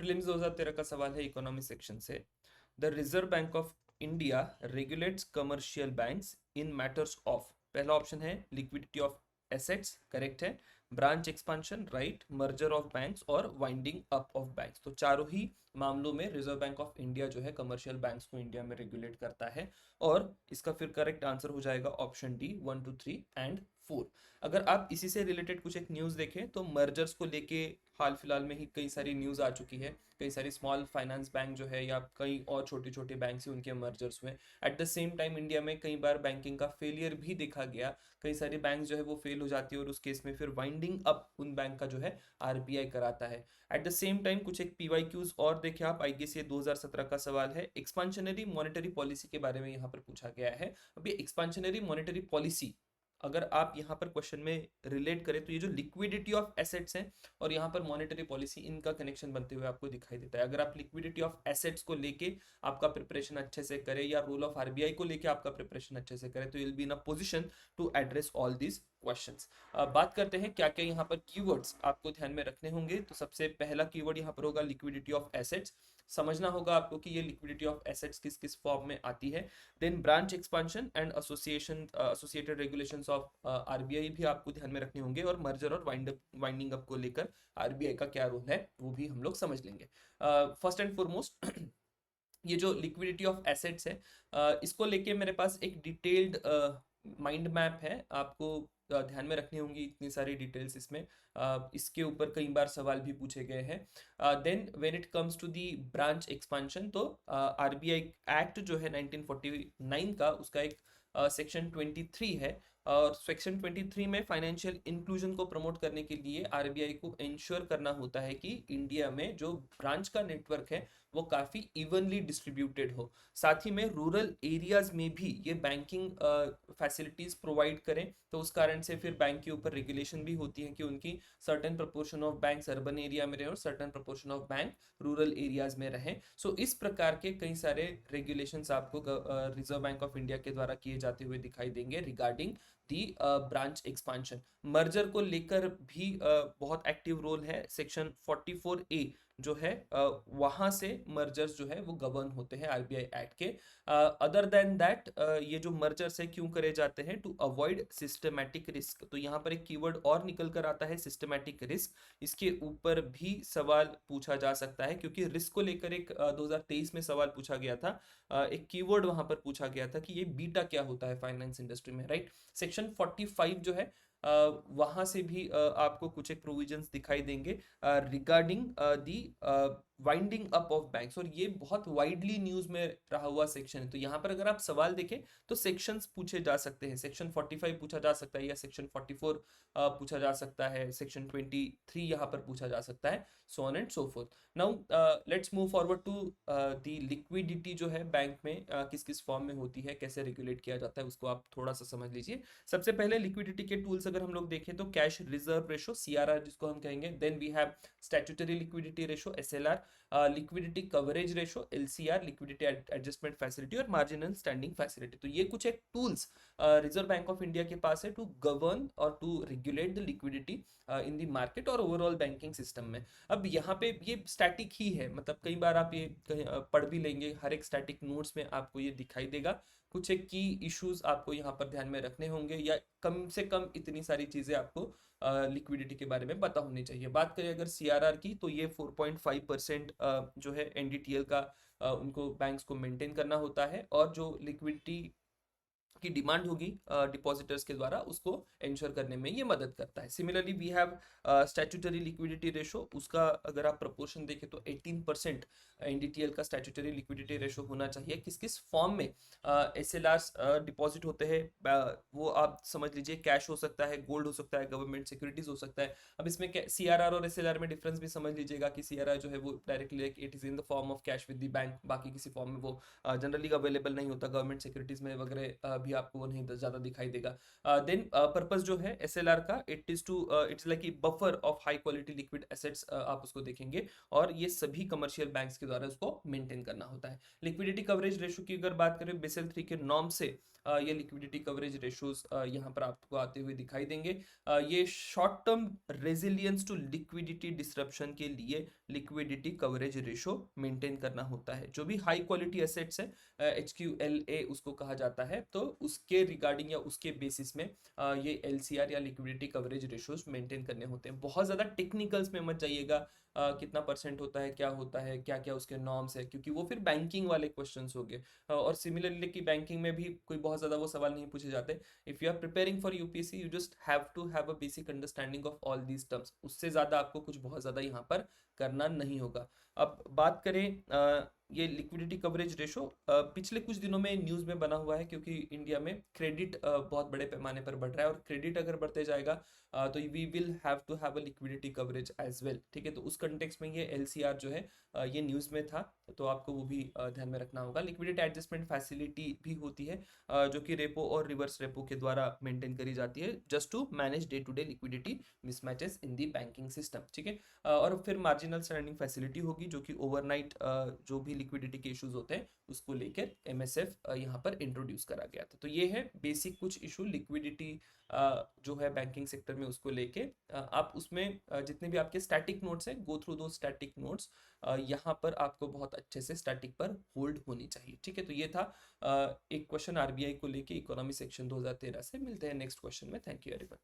Prelims 2013 का सवाल है इकोनॉमी सेक्शन से। The reserve Bank of India regulates commercial banks in matters of, पहला ऑप्शन है लिक्विडिटी ऑफ एसेट्स, करेक्ट है। Branch expansion, right. Merger of banks और winding up of banks, तो चारों ही मामलों में रिजर्व बैंक ऑफ इंडिया जो है कमर्शियल बैंक्स को इंडिया में रेगुलेट करता है। और इसका फिर करेक्ट आंसर हो जाएगा ऑप्शन डी, 1 2 3 एंड 4। अगर आप इसी से रिलेटेड कुछ एक न्यूज़ देखें तो मर्जर्स को लेके हाल फिलहाल में ही कई सारी न्यूज़ आ चुकी है। कई सारी स्मॉल फाइनेंस बैंक जो है या कई और छोटे छोटे बैंक से उनके मर्जर्स हुए। At the same time India में कई बार बैंकिंग का फेलियर भी देखा गया। कई सारे बैंक जो है वो फेल हो जाती है और उस केस में फिर वाइंडिंग अप उन बैंक का जो है आरबीआई कराता है। एट द सेम टाइम कुछ एक पीवाईक्यूज और देखे आप, आई गेस ये 2017 का सवाल है। एक्सपांशनरी मॉनेटरी पॉलिसी के बारे में यहाँ पर पूछा गया है। अब ये एक्सपांशनरी मॉनेटरी पॉलिसी अगर आप यहाँ पर क्वेश्चन में रिलेट करें तो ये जो लिक्विडिटी ऑफ एसेट्स हैं और यहाँ पर मॉनेटरी पॉलिसी, इनका कनेक्शन बनते हुए आपको दिखाई देता है। अगर आप लिक्विडिटी ऑफ एसेट्स को लेके आपका प्रिपरेशन अच्छे से करें या रोल ऑफ आरबीआई को लेके आपका प्रिपरेशन अच्छे से करें तो you will be in a position to address all these questions. बात करते हैं क्या क्या यहाँ पर कीवर्ड्स आपको ध्यान में रखने होंगे। तो सबसे पहला कीवर्ड यहाँ पर होगा लिक्विडिटी ऑफ एसेट्स। समझना होगा आपको कि ये लिक्विडिटी ऑफ एसेट्स किस किस फॉर्म में आती है। Then branch expansion and associated regulations of RBI भी आपको ध्यान में रखने होंगे। और मर्जर और वाइंडिंग अप को लेकर आरबीआई का क्या रोल है वो भी हम लोग समझ लेंगे। फर्स्ट एंड फॉरमोस्ट ये जो लिक्विडिटी ऑफ एसेट्स है, इसको लेके मेरे पास एक डिटेल्ड माइंड मैप है। आपको ध्यान में रखनी होंगी इतनी सारी डिटेल्स इसमें। इसके ऊपर कई बार सवाल भी पूछे गए हैं। Then when it comes to the branch expansion, तो आरबीआई एक्ट जो है 1949 का, उसका एक सेक्शन 23 है। और सेक्शन 23 में फाइनेंशियल इंक्लूजन को प्रमोट करने के लिए आरबीआई को इंश्योर करना होता है कि इंडिया में जो ब्रांच का नेटवर्क है वो काफ़ी इवनली डिस्ट्रीब्यूटेड हो। साथ ही में रूरल एरियाज में भी ये बैंकिंग फैसिलिटीज प्रोवाइड करें। तो उस कारण से फिर बैंक के ऊपर रेगुलेशन भी होती है कि उनकी certain proportion of banks urban area में रहे और certain proportion of bank rural areas में रहे। सो इस प्रकार के कई सारे रेगुलेशंस आपको रिजर्व बैंक ऑफ इंडिया के द्वारा किए जाते हुए दिखाई देंगे regarding the branch expansion. Merger को लेकर भी बहुत एक्टिव रोल है। सेक्शन 44A जो है वहां से मर्जर्स जो है वो गवर्न होते हैं आरबीआई एक्ट के। अदर देन दैट ये जो मर्जर्स है क्यों करे जाते हैं, टू अवॉइड सिस्टमैटिक रिस्क। तो यहाँ पर एक कीवर्ड और निकल कर आता है, सिस्टमैटिक रिस्क। इसके ऊपर भी सवाल पूछा जा सकता है क्योंकि रिस्क को लेकर एक 2023 में सवाल पूछा गया था। एक कीवर्ड वहां पर पूछा गया था कि ये बीटा क्या होता है फाइनेंस इंडस्ट्री में, राइट। सेक्शन 45 जो है वहां से भी आपको कुछ एक प्रोविजंस दिखाई देंगे regarding the winding up of banks. और ये बहुत वाइडली न्यूज में रहा हुआ सेक्शन है। तो यहाँ पर अगर आप सवाल देखें तो सेक्शंस पूछे जा सकते हैं। सेक्शन 45 पूछा जा सकता है या सेक्शन 44 पूछा जा सकता है, सेक्शन 23 यहाँ पर पूछा जा सकता है, so on and so forth. Now let's move forward to the liquidity जो है बैंक में किस किस फॉर्म में होती है, कैसे रेगुलेट किया जाता है, उसको आप थोड़ा सा समझ लीजिए। सबसे पहले लिक्विडिटी के टूल्स अगर हम लोग देखें तो कैश रिजर्व रेशो, सीआरआर जिसको हम कहेंगे। Then we have statutory liquidity ratio, SLR. Liquidity coverage ratio, LCR. Liquidity adjustment facility और मार्जिनल स्टैंडिंग फैसिलिटी। तो ये कुछ एक tools Reserve Bank of India के पास है टू गवर्न और to regulate the liquidity in the market और ओवरऑल बैंकिंग सिस्टम में। अब यहाँ पे ये स्टैटिक ही है, मतलब कई बार आप ये पढ़ भी लेंगे, हर एक स्टैटिक नोट्स में आपको ये दिखाई देगा। कुछ एक की इश्यूज आपको यहाँ पर ध्यान में रखने होंगे या कम से कम इतनी सारी चीजें आपको लिक्विडिटी के बारे में पता होनी चाहिए। बात करें अगर सीआरआर की तो ये 4.5% जो है एनडीटीएल का उनको बैंक्स को मेंटेन करना होता है। और जो लिक्विडिटी की डिमांड होगी डिपॉजिटर्स के द्वारा उसको इंश्योर करने में ये मदद करता है। Similarly we have statutory liquidity ratio, उसका अगर आप प्रपोर्शन देखें तो 18% एनडीटीएल का स्टैट्यूटरी लिक्विडिटी रेशो होना चाहिए। किस किस फॉर्म में एसएलआर डिपॉजिट होते हैं वो आप समझ लीजिए, कैश हो सकता है, गोल्ड हो सकता है, गवर्नमेंट सिक्योरिटीज हो सकता है। अब इसमें सीआरआर और एसएलआर में डिफरेंस भी समझ लीजिएगा कि सीआरआर जो है वो directly it is in the form of cash with the bank, बाकी किसी फॉर्म में वो जनरली अवेलेबल नहीं होता। गवर्नमेंट सिक्योरिटीज में वगैरह भी आपको वो नहीं ज्यादा दिखाई देगा। देन पर्पस जो है एसएलआर का, it's like buffer of high quality liquid assets, आप उसको देखेंगे, और ये सभी कमर्शियल बैंक्स के द्वारा उसको मेंटेन करना होता है। लिक्विडिटी कवरेज रेशो की अगर बात करें बेसल 3 के नॉर्म से, ये लिक्विडिटी कवरेज रेशोज यहाँ पर आपको आते हुए दिखाई देंगे। ये short term resilience to liquidity disruption के लिए लिक्विडिटी कवरेज रेशो मेंटेन करना होता है। जो भी हाई क्वालिटी एसेट्स है, HQLA उसको कहा जाता है, तो उसके रिगार्डिंग या उसके बेसिस में ये LCR या लिक्विडिटी कवरेज रेशोज मेंटेन करने होते हैं। बहुत ज़्यादा टेक्निकल्स में मत जाइएगा, कितना परसेंट होता है, क्या क्या उसके नॉर्म्स है, क्योंकि वो फिर बैंकिंग वाले क्वेश्चंस हो गए। और सिमिलरली कि बैंकिंग में भी कोई बहुत ज़्यादा वो सवाल नहीं पूछे जाते। If you are preparing for UPSC you just have to have a basic understanding of all these terms, उससे ज़्यादा आपको कुछ बहुत ज़्यादा यहाँ पर करना नहीं होगा। अब बात करें ये लिक्विडिटी कवरेज रेशो पिछले कुछ दिनों में न्यूज़ में बना हुआ है, क्योंकि इंडिया में क्रेडिट बहुत बड़े पैमाने पर बढ़ रहा है, और क्रेडिट अगर बढ़ते जाएगा तो we will have to have a liquidity coverage as well. ठीक है, तो उस कंटेक्स्ट में ये LCR जो है ये न्यूज़ में था, तो आपको वो भी ध्यान में रखना होगा। लिक्विडिटी एडजस्टमेंट फैसिलिटी भी होती है, जो कि रेपो और रिवर्स रेपो के द्वारा मेंटेन करी जाती है, just to manage day to day liquidity mismatches in the banking system. ठीक है, और फिर मार्जिनल स्टैंडिंग फैसिलिटी होगी, जो कि ओवरनाइट जो भी लिक्विडिटी के इश्यूज होते हैं उसको लेकर MSF यहाँ पर इंट्रोड्यूस करा गया था। तो ये है बेसिक कुछ इशू लिक्विडिटी जो है बैंकिंग सेक्टर में, उसको लेके आप उसमें जितने भी आपके स्टैटिक नोट्स हैं, गो थ्रू दो स्टैटिक नोट्स, यहाँ पर आपको बहुत अच्छे से स्टैटिक पर होल्ड होनी चाहिए। ठीक है, तो ये था एक क्वेश्चन RBI को लेके इकोनॉमी सेक्शन 2013 से। मिलते हैं नेक्स्ट क्वेश्चन में। Thank you everyone.